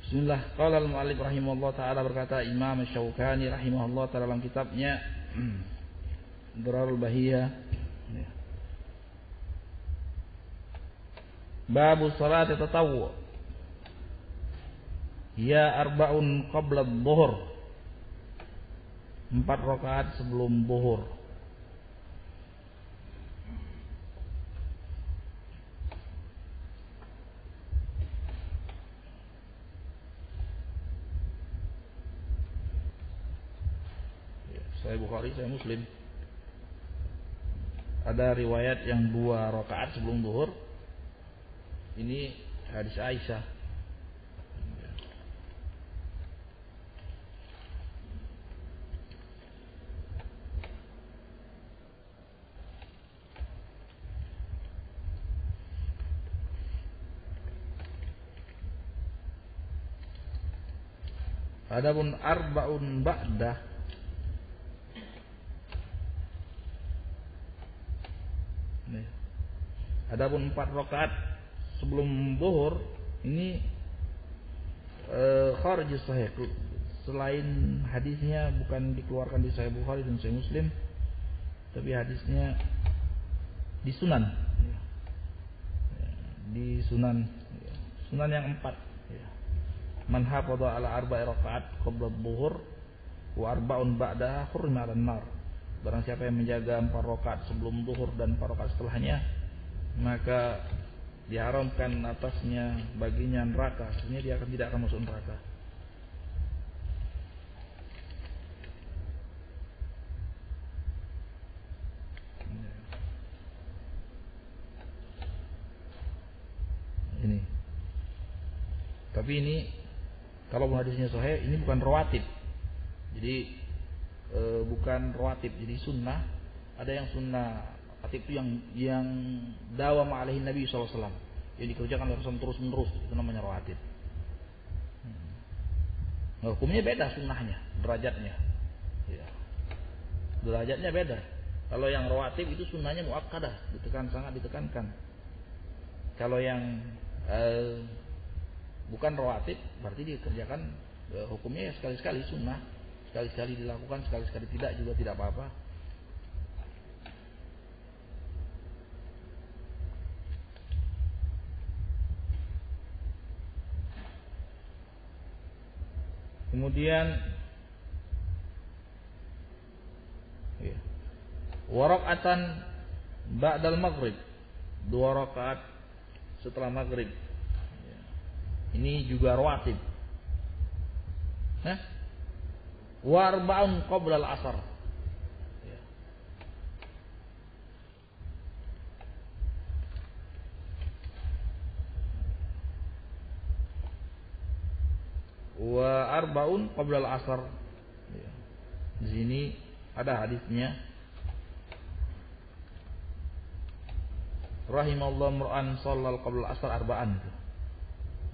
Bismillah. Qala al-mu'allif rahimahullah taala, berkata Imam Syaukani rahimahullah taala dalam kitabnya Durarul Bahiyah, Babu salat tatawwu, ya arba'un qabla adh-dhuhr, 4 rakaat sebelum zuhur. Sahih Bukhari, Sahih Muslim. Ada riwayat yang 2 rakaat sebelum zuhur. Ini hadis Aisyah. Adapun arba'un ba'dah, adapun 4 rakaat sebelum zuhur ini kharijus sahih. Selain hadisnya bukan dikeluarkan di Sahih Bukhari dan Sahih Muslim, tapi hadisnya di Sunan. Di Sunan. Sunan yang 4. Man hafadha ala arba'i rakaat qabla adh-dhuhur wa arba'un ba'daha hurrima 'alan nar. Barang siapa yang menjaga 4 rakaat sebelum zuhur dan 4 rakaat setelahnya, maka diharamkan atasnya baginya neraka. Artinya dia tidak akan masuk neraka. Ini. Tapi ini kalau hadisnya sahih, ini bukan rawatib. Jadi bukan rawatib, jadi sunnah. Ada yang sunnah itu yang dawam alaihi Nabi SAW, yang dikerjakan oleh Rasul terus menerus, itu namanya rawatib. Nah, hukumnya beda sunnahnya, derajatnya. Ya. Derajatnya beda. Kalau yang rawatib itu sunnahnya muakkadah, sangat ditekankan. Kalau yang bukan rawatib, berarti dikerjakan hukumnya ya sekali-sekali sunnah, sekali-sekali dilakukan, sekali-sekali tidak juga tidak apa-apa. Kemudian warakatan ba'dal maghrib, 2 rakaat setelah maghrib. Ini juga rawatib. Wa arba'un qabla al-asar. Wa arba'un qabla al-asar. Di sini ada hadisnya. Rahimallahu mar'an shallal qabla al-asar arba'an.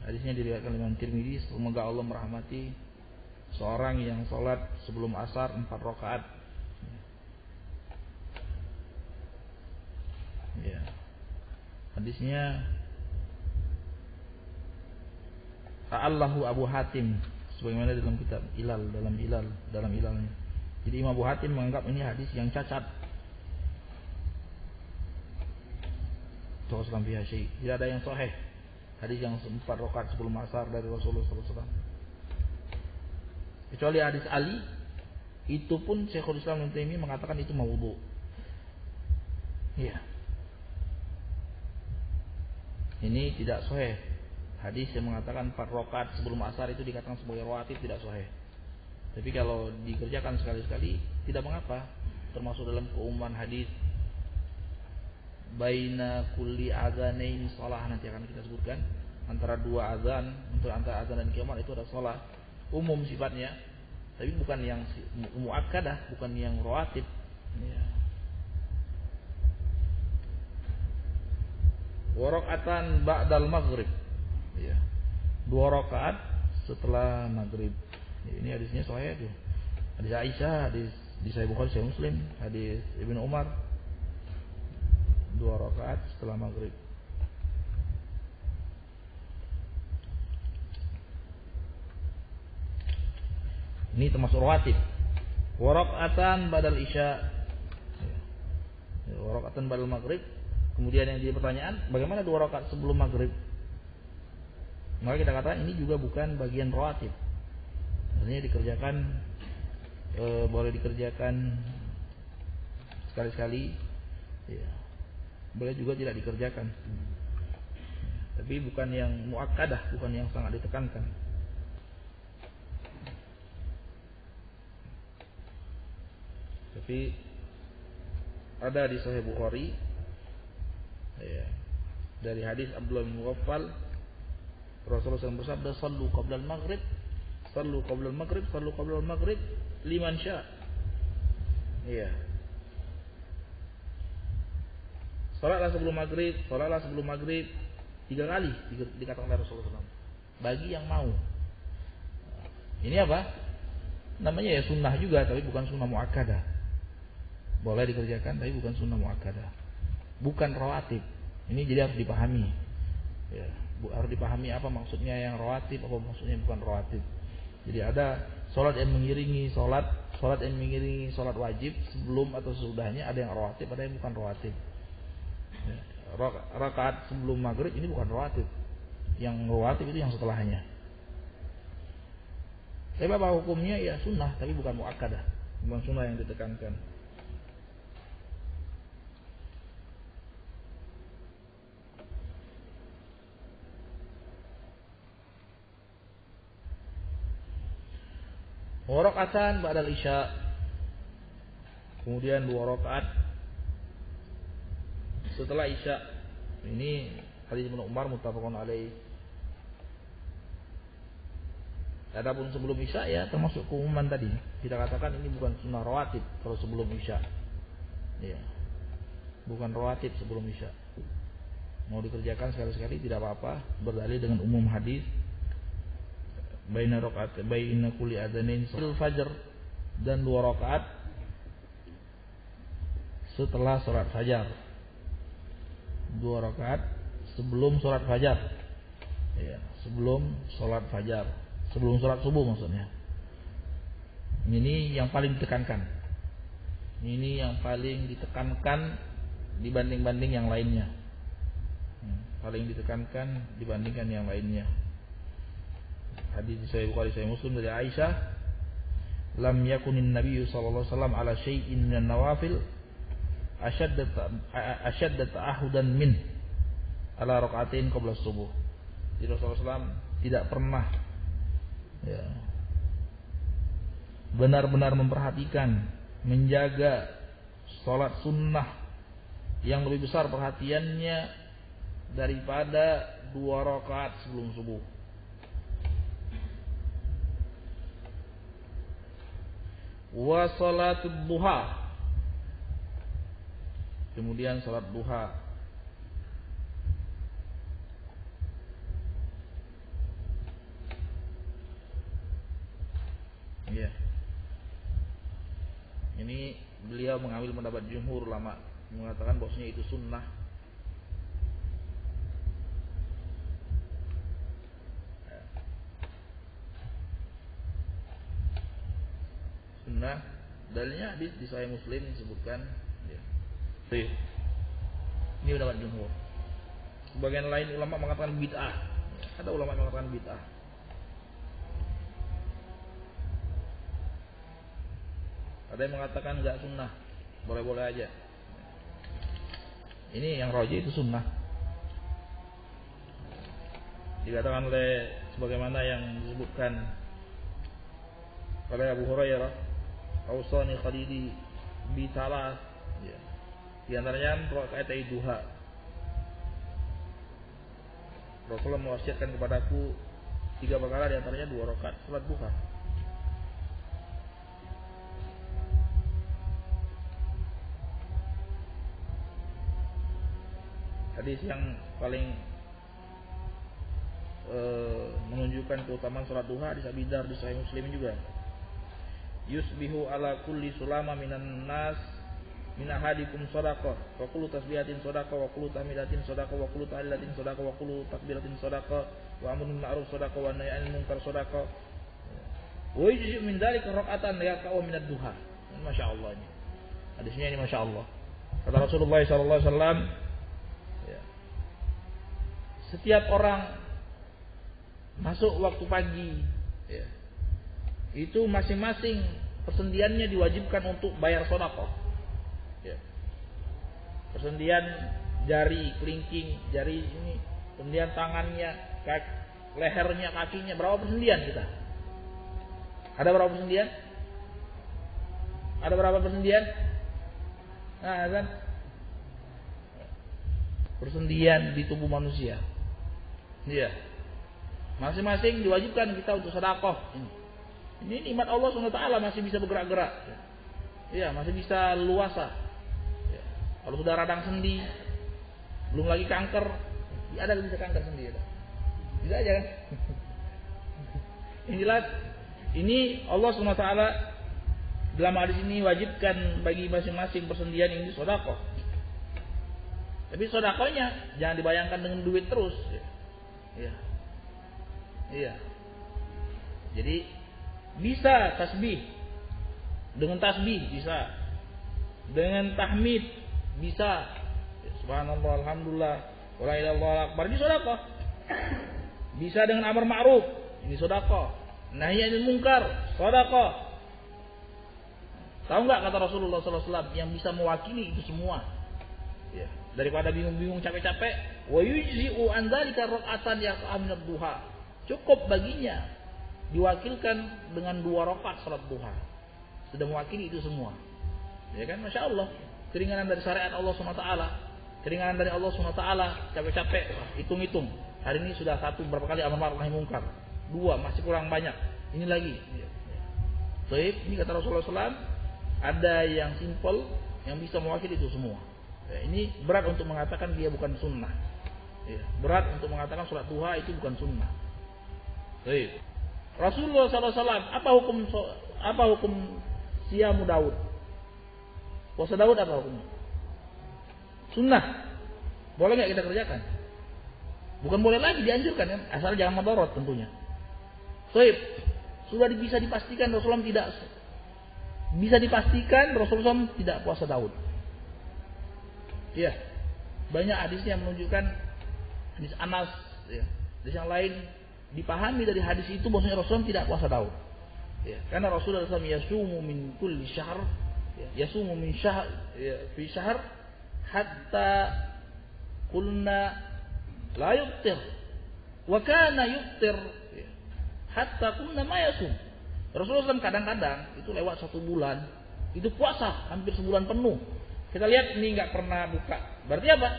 Hadisnya diriwayatkan oleh Imam Tirmidzi, semoga Allah merahmati seorang yang salat sebelum asar 4 rakaat. Ya. Hadisnya Allahu Abu Hatim, sebagaimana dalam kitab dalam ilalnya. Jadi Imam Abu Hatim menganggap ini hadis yang cacat. Tidak ada yang sahih hadis yang 4 rakaat sebelum asar dari Rasulullah SAW. Kecuali hadis Ali, itu pun Syekhul Islam Ibnu Taimiyah mengatakan itu maudhu. Iya. Ini tidak sahih. Hadis yang mengatakan 4 rakaat sebelum asar itu dikatakan sebagai rawatib tidak sahih. Tapi kalau dikerjakan sekali-sekali tidak mengapa. Termasuk dalam keumuman hadis baina kulli adzanain shalah, nanti akan kita sebutkan. Antara 2 azan, antara azan dan qiyamah itu ada shalah. Umum sifatnya, tapi bukan yang muakkadah, bukan yang rawatib. Ya. Wa raka'atan ba'dal maghrib. Ya. 2 rakaat setelah maghrib. Ini hadisnya sahih tuh. Hadis Aisyah, hadis di Sahih Bukhari, Sahih Muslim, hadis Ibnu Umar. 2 rakaat setelah maghrib. Ini termasuk rawatib. Wa raka'atan badal isya. Wa raka'atan badal maghrib. Kemudian yang jadi pertanyaan, bagaimana 2 rakaat sebelum maghrib? Maka kita katakan ini juga bukan bagian rawatib. Artinya dikerjakan, boleh dikerjakan sekali-sekali, ya. Boleh juga tidak dikerjakan. Tapi bukan yang muakkadah, bukan yang sangat ditekankan. Tapi ada di Sahih Bukhari, ya, dari hadis Abdullah bin Mughaffal, Rasulullah SAW bersabda, "Shallu qabla al-maghrib, shallu qabla al-maghrib, shallu qabla al-maghrib liman syaa." Iya. Salatlah sebelum maghrib, salatlah sebelum maghrib 3 kali dikatakan oleh Rasulullah SAW. Bagi yang mau. Ini apa? Namanya ya sunnah juga, tapi bukan sunnah muakkadah. Boleh dikerjakan, tapi bukan sunnah muakkadah. Bukan rawatib. Ini jadi harus dipahami. Ya, harus dipahami apa maksudnya yang rawatib, apa maksudnya bukan rawatib. Jadi ada salat yang mengiringi salat yang mengiringi salat wajib sebelum atau sesudahnya, ada yang rawatib, ada yang bukan rawatib. Ya, rakaat sebelum maghrib ini bukan rawatib. Yang rawatib itu yang setelahnya. Tapi apa hukumnya? Ya sunnah, tapi bukan muakkadah. Bukan sunnah yang ditekankan. Raka'atan ba'dal isya. Kemudian 2 rakaat setelah isya. Ini hadis Ibnu Umar muttafaqun alaih. Adapun sebelum isya ya termasuk keumuman tadi. Kita katakan ini bukan sunnah rawatib kalau sebelum isya. Ya. Bukan rawatib sebelum isya. Mau dikerjakan sekali-sekali tidak apa-apa, berdalil dengan umum hadis. Baina rakaat baina kulli adzanain salatul fajr, dan 2 rakaat setelah salat fajar. 2 rakaat sebelum salat fajar. Ya, sebelum salat fajar, sebelum salat subuh maksudnya. Ini yang paling ditekankan. Ini yang paling ditekankan dibanding yang lainnya. Paling ditekankan dibandingkan yang lainnya. Hadis Sahih Bukhari Sahih Muslim dari Aisyah, lam yakunin Nabi sallallahu alaihi wasallam ala syai'in min nawafil ashadda ta'ahudan min ala raka'atain qabla subuh. Jadi Rasulullah SAW tidak pernah ya, benar-benar memperhatikan, menjaga salat sunnah yang lebih besar perhatiannya daripada 2 rakaat sebelum subuh. Wa salatul duha. Kemudian salat duha. Ya. Ini beliau mengambil pendapat jumhur ulama, mengatakan bahwasanya itu sunnah. Sunnah, dalilnya hadis di Sahih Muslim disebutkan. Ya. Ini pendapat jumhur. Sebagian lain ulama mengatakan bid'ah. Ada ulama yang mengatakan bid'ah. Ada yang mengatakan enggak sunnah, boleh-boleh aja. Ini yang rajih itu sunnah. Dikatakan oleh sebagaimana yang disebutkan oleh Abu Hurairah, "Ausani khalili bi salas." Ya. Di antaranya rakaat duha. Rasulullah mewasiatkan kepadaku 3 perkara, di antaranya 2 rakaat salat duha. Hadis yang paling menunjukkan keutamaan salat duha hadis Abi Dzar di Sahih Muslim juga. Yusbihu ala kulli sulama minan nas min ahadikum shadaqah wa kullu tasbihatin shadaqah wa kullu tahmidatin shadaqah wa kullu tahlilatin shadaqah wa kullu takbiratin shadaqah wa amrun bil ma'ruf shadaqah wa nahyin 'anil munkar shadaqah. Wa yujzi min dzalika raka'atan yaqa'u min ad-duha. Masya Allah ini. Hadisnya ini Masya Allah. Kata Rasulullah SAW, ya, setiap orang masuk waktu pagi, ya, itu masing-masing persendiannya diwajibkan untuk bayar sedekah. Ya. Persendian jari, kelingking, jari ini, persendian tangannya, lehernya, kakinya, berapa persendian kita? Ada berapa persendian? Ada berapa persendian? Nah, kan? Persendian di tubuh manusia. Iya. Masing-masing diwajibkan kita untuk sedekah. Ini nikmat Allah SWT, masih bisa bergerak-gerak. Iya, masih bisa luasa. Ya. Kalau sudah radang sendi, belum lagi kanker, ya ada bisa kanker sendi. Ya. Bisa aja kan? Ini jelas. Ini Allah SWT dalam hadis ini wajibkan bagi masing-masing persendian ini sedekah. Tapi sedekahnya jangan dibayangkan dengan duit terus. Iya. Iya. Jadi bisa tasbih. Dengan tasbih bisa. Dengan tahmid bisa. Subhanallah, alhamdulillah, wala ilaha illallah akbar, ini sedekah. Bisa dengan amar ma'ruf, ini sedekah. Nahi anil munkar, sedekah. Tahu enggak kata Rasulullah SAW yang bisa mewakili itu semua? Ya, daripada bingung-bingung capek-capek, wa yujzi'u an dzalika raka'atan yaqa'u min ad-duha. Cukup baginya diwakilkan dengan 2 rakaat salat duha. Sudah mewakili itu semua. Ya kan? Masya Allah. Keringanan dari syariat Allah SWT. Keringanan dari Allah SWT. Capek-capek, hitung-hitung. Hari ini sudah 1, berapa kali amar ma'ruf nahi munkar. 2, masih kurang banyak. Ini lagi. Baik, ini kata Rasulullah SAW. Ada yang simple, yang bisa mewakili itu semua. Ya, ini berat untuk mengatakan dia bukan sunnah. Ya, berat untuk mengatakan sholat duha itu bukan sunnah. Baik. Rasulullah SAW, apa hukum siyamu Daud? Puasa Daud apa hukumnya? Sunnah. Boleh nggak kita kerjakan? Bukan boleh lagi, dianjurkan kan? Asal jangan madarat tentunya. Baik. Sudah bisa dipastikan Rasulullah tidak. Bisa dipastikan Rasulullah SAW tidak puasa Daud. Ya, banyak hadisnya yang menunjukkan hadis Anas. Ya. Hadis yang lain dipahami dari hadis itu bahwasanya Rasulullah tidak puasa Daud. Ya, karena Rasulullah SAW yasumu min kulli syahr, ya, yasumu min syahr, ya, fi syahr hatta qulna la yuftir, wa kana yuftir, ya, hatta qulna ma yasum. Rasulullah SAW kadang-kadang itu lewat 1 bulan itu puasa hampir sebulan penuh. Kita lihat ini nggak pernah buka. Berarti apa?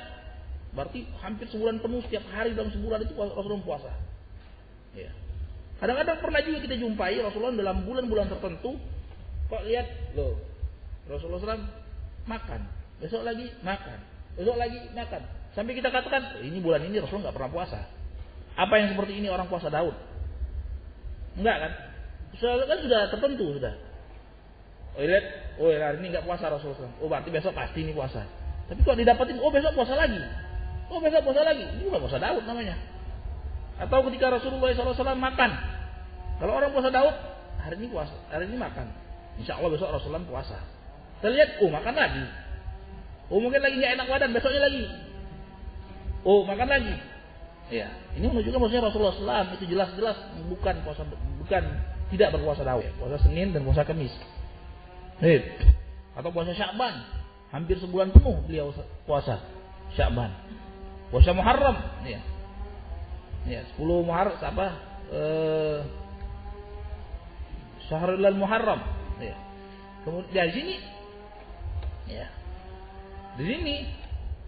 Berarti hampir sebulan penuh, setiap hari dalam sebulan itu Rasulullah puasa. Ya. Kadang-kadang pernah juga kita jumpai Rasulullah dalam bulan-bulan tertentu kok lihat loh Rasulullah SAW makan, besok lagi makan, besok lagi makan. Sampai kita katakan ini bulan ini Rasulullah nggak pernah puasa. Apa yang seperti ini orang puasa Daud? Enggak kan? Kan sudah tertentu sudah. Oh lihat, oh hari ini nggak puasa Rasulullah. Oh berarti besok pasti ini puasa. Tapi kok didapatin, oh besok puasa lagi. Oh besok puasa lagi. Ini bukan puasa Daud namanya. Atau ketika Rasulullah SAW makan. Kalau orang puasa Daud, hari ini puasa, hari ini makan. Insya Allah besok Rasulullah puasa. Kita lihat, oh makan lagi. Oh mungkin lagi nggak enak badan, besoknya lagi. Oh makan lagi. Ya, ini menunjukkan bahwasanya Rasulullah SAW itu jelas-jelas bukan puasa, bukan tidak berpuasa Daud, puasa Senin dan puasa Kamis. Atau puasa Sya'ban, hampir sebulan penuh beliau puasa Sya'ban. Puasa Muharram, ya. Ya, 10 Muharram apa? Syahrul Muharram, ya. Kemudian dari sini ya. Di sini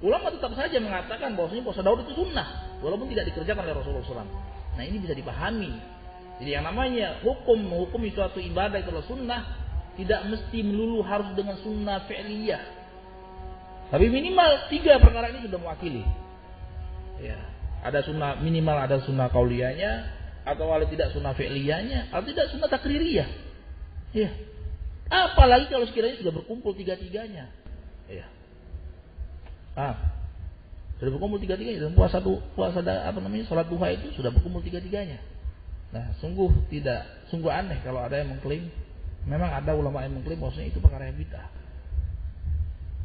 ulama tetap saja mengatakan bahwasanya puasa Daud itu sunnah walaupun tidak dikerjakan oleh Rasulullah SAW. Nah, ini bisa dipahami. Jadi yang namanya menghukumi suatu ibadah itu adalah sunnah, tidak mesti melulu harus dengan sunnah fi'liyah. Tapi minimal 3 perkara ini sudah mewakili. Ya, ada sunnah minimal, ada sunnah qauliyahnya, atau kalau tidak sunnah fi'liyahnya, atau tidak sunnah takririyah. Ya. Apalagi kalau sekiranya sudah berkumpul 3-tiganya. Ya. Sudah berkumpul 3-tiganya dalam puasa apa namanya salat duha itu sudah berkumpul 3-tiganya. Nah, sungguh aneh kalau ada yang mengklaim, memang ada ulama yang mengklaim bahwasanya itu perkara yang bid'ah.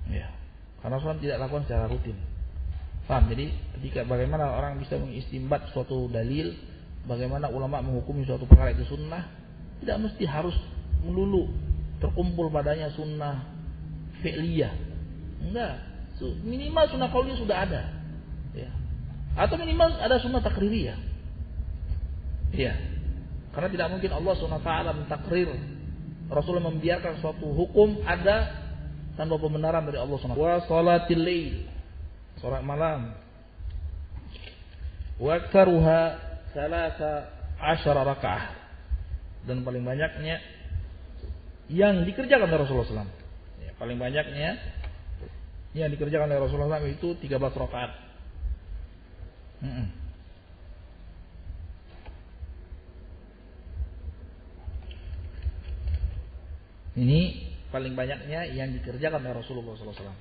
Ya, karena Rasulullah tidak lakukan secara rutin. Paham? Jadi ketika bagaimana orang bisa mengistimbat suatu dalil, bagaimana ulama menghukumi suatu perkara itu sunnah, tidak mesti harus melulu terkumpul padanya sunnah fi'liyah. Enggak, minimal sunnah qauliyah sudah ada. Ya. Atau minimal ada sunnah takririyah. Iya. Karena tidak mungkin Allah SWT mentakrir, Rasulullah membiarkan suatu hukum ada tanpa pembenaran dari Allah SWT. Wa salatil lail, salat malam. Wa aktsaruha 13 rakaah. Dan paling banyaknya yang dikerjakan oleh Rasulullah SAW. Ya, paling banyaknya yang dikerjakan oleh Rasulullah SAW itu 13 rakaat. Ini paling banyaknya yang dikerjakan oleh Rasulullah SAW.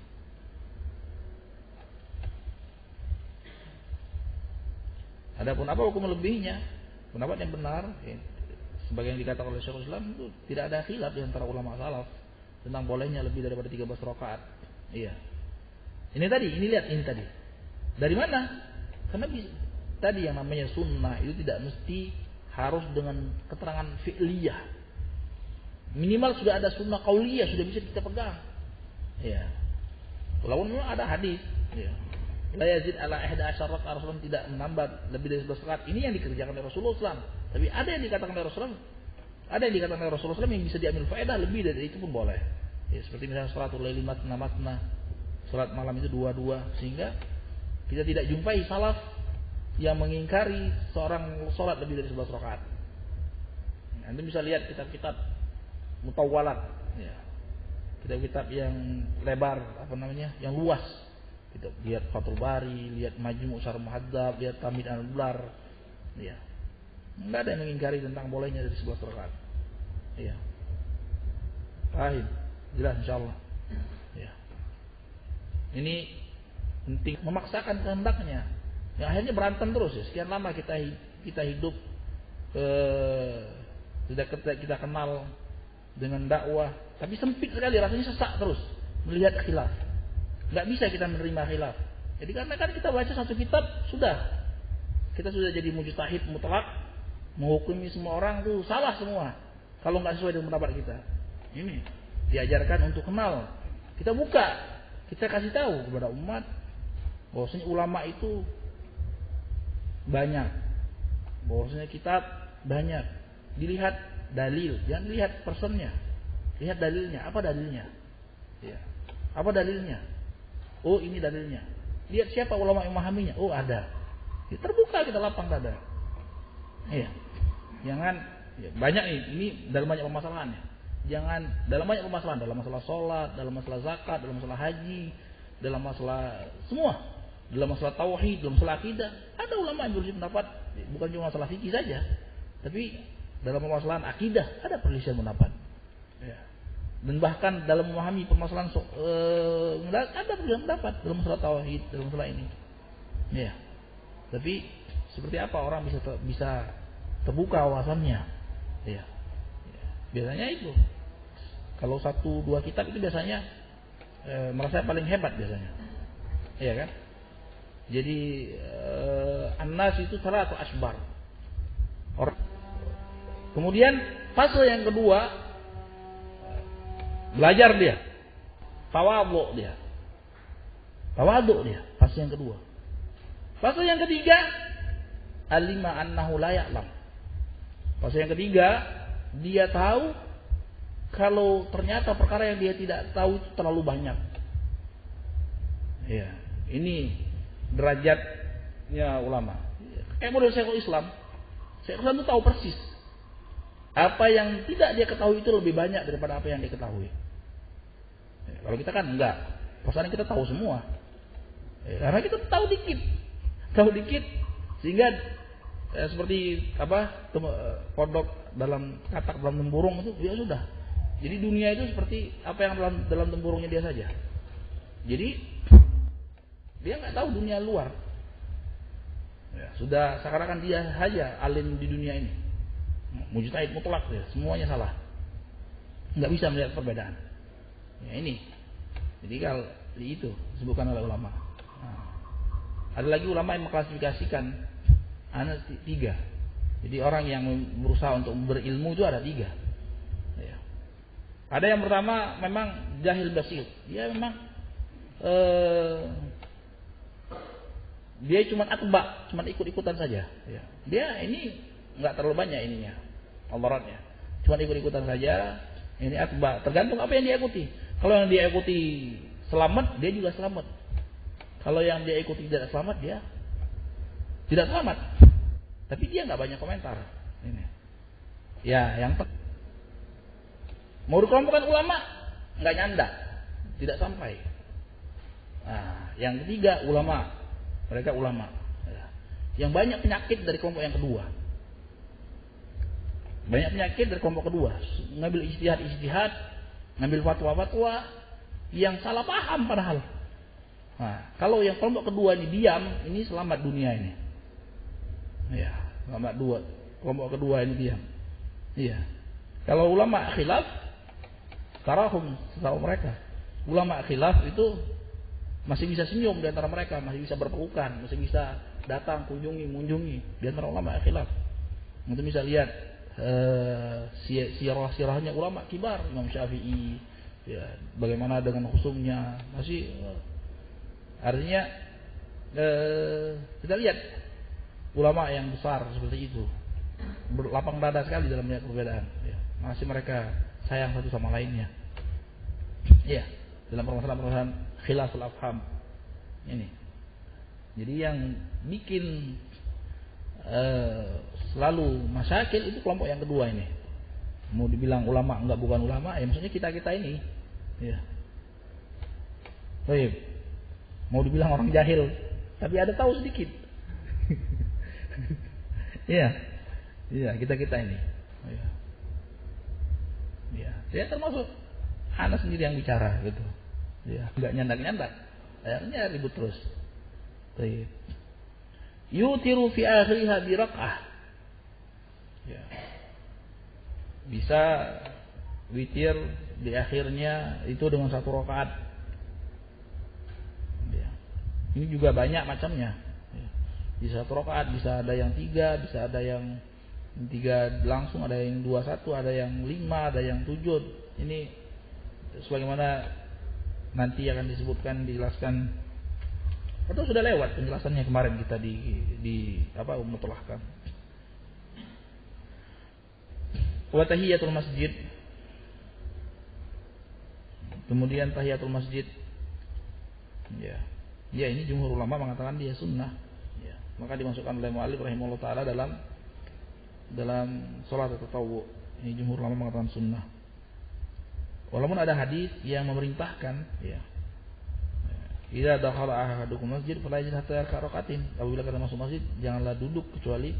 Adapun apa hukum lebihnya? Pendapat yang benar, sebagai yang dikatakan oleh Syekhul Islam, itu tidak ada khilaf di antara ulama salaf tentang bolehnya lebih daripada 13 rakaat. Iya. Ini tadi. Dari mana? Karena tadi yang namanya sunnah itu tidak mesti harus dengan keterangan fi'liyah. Minimal sudah ada sunnah qauliyah, sudah bisa kita pegang. Ya. Walaupun memang ada hadis, ya. La yazid ala 11 rakaat, Rasulullah tidak menambah lebih dari 11 rakaat. Ini yang dikerjakan oleh Rasulullah SAW. Tapi ada yang dikatakan oleh Rasulullah, yang bisa diambil faedah lebih dari itu pun boleh. Ya, seperti misalnya salatul laili matna, salat malam itu 2-2, sehingga kita tidak jumpai salaf yang mengingkari seorang salat lebih dari 11 rakaat. Anda bisa lihat kitab-kitab mutawwalat, ya. Kitab-kitab yang lebar, yang luas. Kita lihat Fathul Bari, lihat Majmu' Syarh Muhadzab, lihat Tamhid al-Bar, ya. Enggak ada yang mengingkari tentang bolehnya dari 11 rakaat. Iya. Paham? Jelas insyaallah. Ya. Ini penting, memaksakan kehendaknya. Ya, akhirnya berantem terus ya. Sekian lama kita hidup kita kenal dengan dakwah, tapi sempit sekali, rasanya sesak terus melihat khilaf. Enggak bisa kita menerima khilaf. Jadi karena kan kita baca satu kitab kita sudah jadi mujtahid mutlak, menghukumi semua orang itu salah semua kalau nggak sesuai dengan pendapat kita. Ini diajarkan untuk kenal. Kita buka, kita kasih tahu kepada umat bahwasanya ulama itu banyak, bahwasanya kitab banyak. Dilihat dalil, jangan lihat personnya, lihat dalilnya. Apa dalilnya? Ya. Apa dalilnya? Oh, ini dalilnya. Lihat siapa ulama yang memahaminya. Oh, ada. Ya, terbuka kita lapang dada. Iya. Jangan banyak ini dalam banyak permasalahannya. Jangan dalam banyak permasalahan, dalam masalah sholat, dalam masalah zakat, dalam masalah haji, dalam masalah semua, dalam masalah tauhid, dalam masalah akidah. Ada ulama yang berselisih pendapat, bukan cuma masalah fikih saja, tapi dalam permasalahan akidah ada perselisihan pendapat. Ya. Dan bahkan dalam memahami permasalahan ada perselisihan pendapat dalam masalah tauhid, dalam masalah ini. Ya. Tapi seperti apa orang bisa terbuka wawasannya? Ya. Biasanya itu. Kalau 1-2 kitab itu biasanya merasa paling hebat biasanya. Iya kan? Jadi An-Nas itu salah atau asbar. Kemudian fase yang kedua, belajar dia, tawadhu dia, fase yang kedua. Fase yang ketiga, alima annahu la ya'lam. Fase yang ketiga, dia tahu kalau ternyata perkara yang dia tidak tahu itu terlalu banyak. Ya, ini derajatnya ulama. Kayak model Syekhul Islam. Syekhul Islam itu tahu persis apa yang tidak dia ketahui itu lebih banyak daripada apa yang dia ketahui. Ya, kalau kita kan enggak. Pasalnya kita tahu semua. Ya, karena kita tahu dikit, sehingga seperti kodok dalam katak dalam tempurung itu ya sudah. Jadi dunia itu seperti apa yang dalam tempurungnya dia saja. Jadi dia nggak tahu dunia luar. Ya, sudah seakan-akan dia saja alim di dunia ini. Mujtahid mutlak ya, semuanya salah. Nggak bisa melihat perbedaan. Ya ini. Jadi kalau itu disebutkan oleh ulama. Nah, ada lagi ulama yang mengklasifikasikan ada 3. Jadi orang yang berusaha untuk berilmu itu ada 3. Ya. Ada yang pertama memang jahil basit. Dia memang dia cuma atba, cuma ikut-ikutan saja. Ya. Dia ini nggak terlalu banyak ininya, aldaratnya. Cuma ikut-ikutan saja. Ini atba, tergantung apa yang dia ikuti. Kalau yang dia ikuti selamat, dia juga selamat. Kalau yang dia ikuti tidak selamat, dia tidak selamat. Tapi dia nggak banyak komentar. Ini. Ya, yang mau dikelompokkan ulama nggak nyanda, tidak sampai. Nah, yang ketiga ulama, mereka ulama. Ya. Yang banyak penyakit dari kelompok yang kedua. Banyak penyakit dari kelompok kedua, ngambil ijtihad, ngambil fatwa-fatwa yang salah paham padahal. Nah, kalau yang kelompok kedua ini diam, ini selamat dunia ini. Ya, selamat dua. Kelompok kedua ini diam. Iya. Kalau ulama khilaf, tarahum setahu mereka. Ulama khilaf itu masih bisa senyum di antara mereka, masih bisa berpelukan, masih bisa datang mengunjungi di antara ulama khilaf. Untuk bisa lihat sirah-sirahnya ulama kibar, Imam Syafi'i, ya, bagaimana dengan khusumnya, masih artinya kita lihat ulama yang besar seperti itu berlapang dada sekali dalam melihat perbedaan, ya. Masih mereka sayang satu sama lainnya, ya, dalam permasalahan khilaful afham ini. Jadi yang bikin selalu masyakil itu kelompok yang kedua ini. Mau dibilang ulama enggak bukan ulama, ya maksudnya kita ini, ya. Baik. Mau dibilang orang jahil, tapi ada tahu sedikit. Iya, iya kita ini. Ya. Ya, saya termasuk anak sendiri yang bicara gitu. Ya, enggak nyandak-nyandak. Akhirnya ribut terus. Baik. Yutiru fi akhiriha bi raq'ah. Ya. Bisa witir di akhirnya itu dengan 1 rakaat. Ya. Ini juga banyak macamnya. Ya. Di 1 rakaat bisa ada yang 3, bisa ada yang 3 langsung, ada yang 2-1, ada yang 5, ada yang 7. Ini sebagaimana nanti akan disebutkan, dijelaskan. Atau sudah lewat penjelasannya kemarin kita di Ummatul Ahkam. Wa tahiyatul masjid. Kemudian tahiyatul masjid. Ya. Ya, ini jumhur ulama mengatakan dia sunnah. Ya. Maka dimasukkan oleh mu'allif rahimahullah taala dalam salat tatawwu. Ini jumhur ulama mengatakan sunnah. Walaupun ada hadis yang memerintahkan, ya. Idza dakhala ahadukum masjid fala yajlis hatta yarka' rak'atin. Apabila kita masuk masjid, janganlah duduk kecuali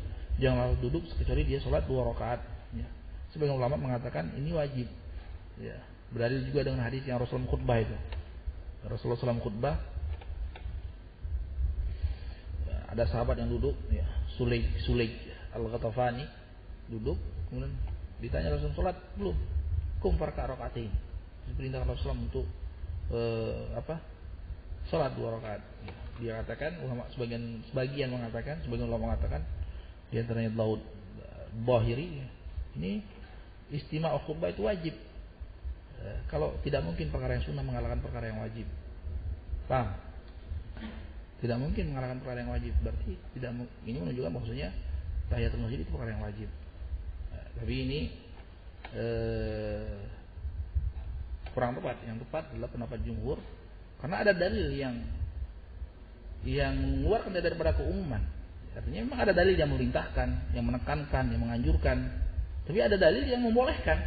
dia salat 2 rakaat. Ya. Sebagian ulama mengatakan ini wajib. Ya. Berdalil juga dengan hadis yang Rasulullah khutbah itu. Rasulullah SAW khutbah. Ya, ada sahabat yang duduk, ya, Sulaik Al-Ghatafani duduk, kemudian ditanya Rasulullah salat belum? Kum farka' rak'atain. Diperintahkan Rasulullah untuk salat 2 rakaat. Ya. Dia katakan sebagian ulama mengatakan di antaranya Daud Bahiri, ya, ini istima'u khutbah itu wajib. Kalau tidak mungkin perkara yang sunnah mengalahkan perkara yang wajib. Paham? Tidak mungkin mengalahkan perkara yang wajib. Berarti ini menunjukkan maksudnya tahiyatul masjid itu perkara yang wajib. Tapi ini kurang tepat. Yang tepat adalah pendapat jumhur. Karena ada dalil yang mengeluarkan daripada keumuman. Artinya memang ada dalil yang memerintahkan, yang menekankan, yang menganjurkan. Tapi ada dalil yang membolehkan.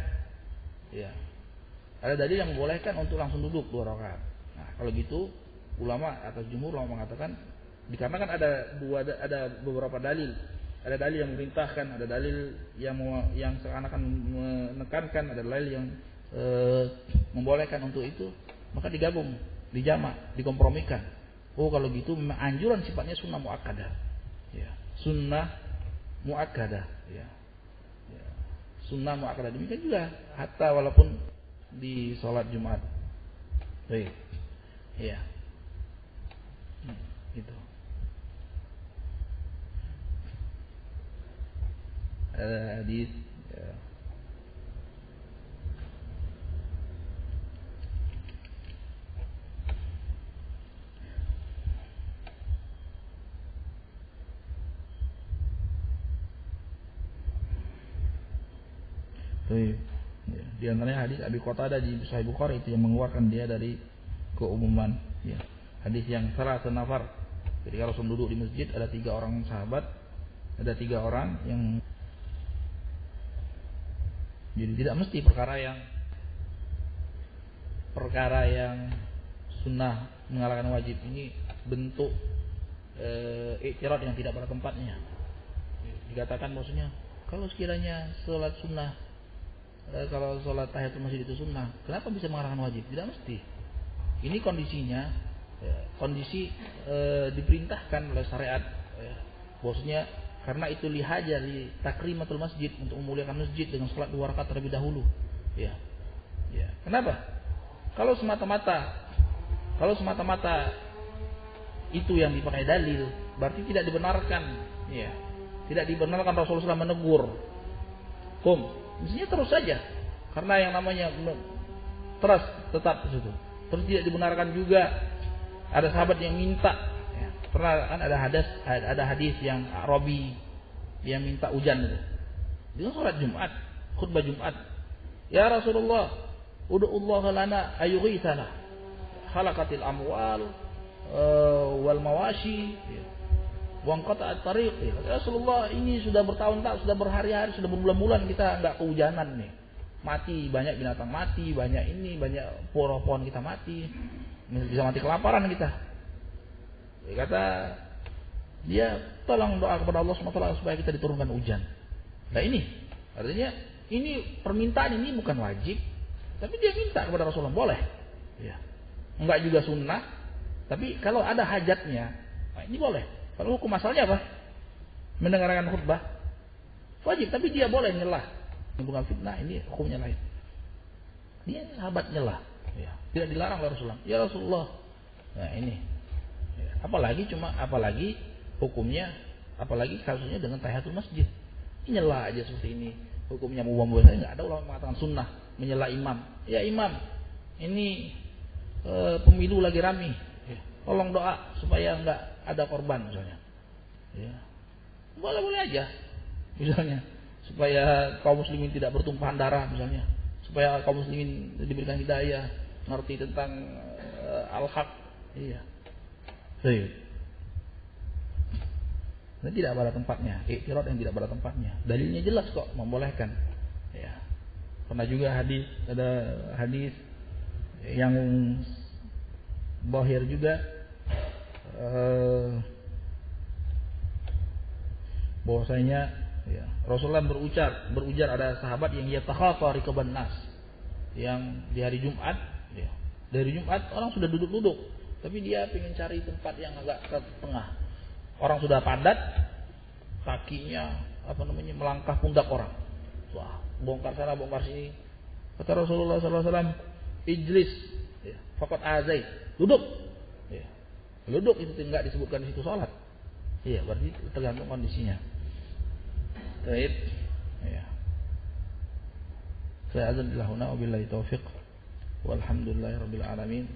Ya. Ada dalil yang membolehkan untuk langsung duduk 2 rakaat. Nah, kalau gitu ulama atau jumhur ulama mengatakan dikarenakan ada beberapa dalil. Ada dalil yang memerintahkan, ada dalil yang seakan-akan menekankan, ada dalil yang membolehkan untuk itu, maka digabung, dijamak, dikompromikan. Oh, kalau gitu memang anjuran sifatnya sunnah muakkadah. Ya, sunnah muakkadah, ya. Ya. sunnah muakkadah. Demikian juga hatta walaupun di sholat Jumat. Baik. Iya. Gitu. Ada hadis ya. Di antaranya hadis Abi Qatadah di Sahih Bukhari itu yang mengeluarkan dia dari keumuman. Ya. Hadis yang salah senafar. Jadi kalau Rasul duduk di masjid ada 3 orang sahabat, ada 3 orang yang jadi tidak mesti perkara yang sunnah mengalahkan wajib. Ini bentuk i'tirad yang tidak pada tempatnya. Dikatakan maksudnya kalau sekiranya sholat sunnah, kalau sholat tahiyatul masjid itu sunnah, kenapa bisa mengalahkan wajib? Tidak mesti. Ini kondisinya, kondisi diperintahkan oleh syariat, bahwasanya karena itu lihaja li takrimatul masjid, untuk memuliakan masjid dengan sholat 2 rakaat terlebih dahulu. Ya. Kenapa? Kalau semata-mata itu yang dipakai dalil, berarti tidak dibenarkan. Ya. Tidak dibenarkan Rasulullah SAW menegur. Mestinya terus saja. Karena yang namanya terus tetap di situ. Terus tidak dibenarkan juga ada sahabat yang minta. Ya. Pernah kan ada hadis yang Arabi dia minta hujan itu. Dengan sholat Jumat, khutbah Jumat. Ya Rasulullah, ud'ullaha lana ayughithana. Khalaqatil amwal wal mawashi. Ya. Wangqata'at tariq. Ya Rasulullah, ini sudah bertahun-tahun, sudah berhari-hari, sudah berbulan-bulan kita enggak kehujanan nih. Mati, banyak binatang mati, banyak pohon-pohon kita mati. Bisa mati kelaparan kita. Dia kata, dia tolong doa kepada Allah SWT supaya kita diturunkan hujan. Nah ini, artinya ini permintaan ini bukan wajib, tapi dia minta kepada Rasulullah, boleh. Ya. Enggak juga sunnah, tapi kalau ada hajatnya, nah ini boleh. Kalau hukum asalnya apa? Mendengarkan khutbah wajib, tapi dia boleh nyelah. Ini bukan fitnah, ini hukumnya lain. Dia sahabat nyelah, ya. Tidak dilarang oleh Rasulullah. Ya Rasulullah. Nah ini, ya. Apalagi hukumnya, apalagi kasusnya dengan tahiyatul masjid. Nyelah aja seperti ini. Hukumnya mubah saya nggak ada ulama mengatakan sunnah menyela imam. Ya imam, ini pemilu lagi rame. Ya. Tolong doa supaya nggak ada korban misalnya. Ya. Boleh-boleh aja. Misalnya supaya kaum muslimin tidak bertumpahan darah misalnya. Supaya kaum muslimin diberikan hidayah, ngerti tentang al-haq. Iya. Baik. Ini tidak pada tempatnya. I'tirad yang tidak pada tempatnya. Dalilnya jelas kok membolehkan. Ya. Pernah juga ada hadis yang bahir juga bahwasanya ya, Rasulullah berujar ada sahabat yang yatakhafa rikaban nas, yang di hari Jumat ya, dari Jumat orang sudah duduk-duduk tapi dia ingin cari tempat yang agak ke tengah. Orang sudah padat, kakinya melangkah pundak orang. Wah, bongkar sana bongkar sini. Kata Rasulullah SAW, ijlis ya, faqad azai, duduk ya. Duduk itu tidak disebutkan di situ sholat. Iya, berarti tergantung kondisinya. Baik. Ya. Saya azan bilahuna wabillahi taufiq. Walhamdulillahirabbil alamin.